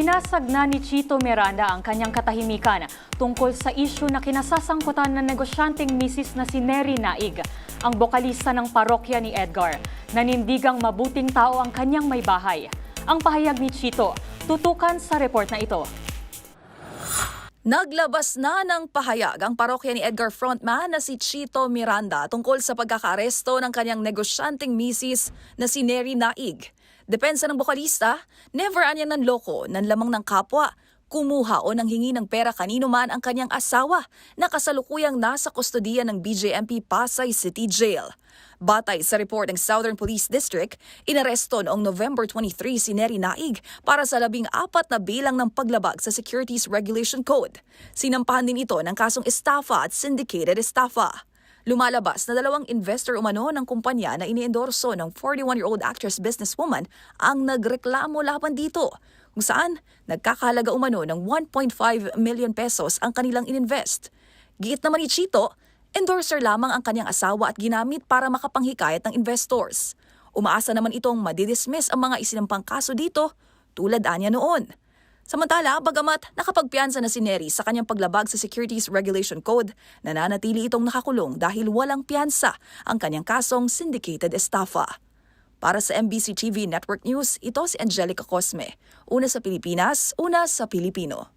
Ibinasag na ni Chito Miranda ang kanyang katahimikan tungkol sa isyu na kinasasangkutan ng negosyanteng misis na si Neri Naig, ang bokalista ng parokya ni Edgar. Nanindigang mabuting tao ang kanyang may bahay. Ang pahayag ni Chito, tutukan sa report na ito. Naglabas na ng pahayag ang parokya ni Edgar frontman na si Chito Miranda tungkol sa pagkakaaresto ng kanyang negosyanteng misis na si Neri Naig. Depensa ng bokalista, never anyang nanloko, nanlamang ng kapwa, kumuha o nanghingi ng pera kanino man ang kanyang asawa na kasalukuyang nasa kustodiya ng BJMP Pasay City Jail. Batay sa report ng Southern Police District, inaresto noong November 23 si Neri Naig para sa 14 na bilang ng paglabag sa Securities Regulation Code. Sinampahan din ito ng kasong estafa at syndicated estafa. Lumalabas na 2 investor umano ng kumpanya na iniendorso ng 41-year-old actress businesswoman ang nagreklamo laban dito, kung saan nagkakahalaga umano ng 1.5 million pesos ang kanilang ininvest. Giit naman ni Chito, endorser lamang ang kanyang asawa at ginamit para makapanghikayat ng investors. Umaasa naman itong madidismiss ang mga isinampang kaso dito tulad anya noon. Samantala, bagamat nakapagpiyansa na si Neri sa kanyang paglabag sa Securities Regulation Code, nananatili itong nakakulong dahil walang piyansa ang kanyang kasong syndicated estafa. Para sa MBC TV Network News, ito si Angelica Cosme. Una sa Pilipinas, una sa Pilipino.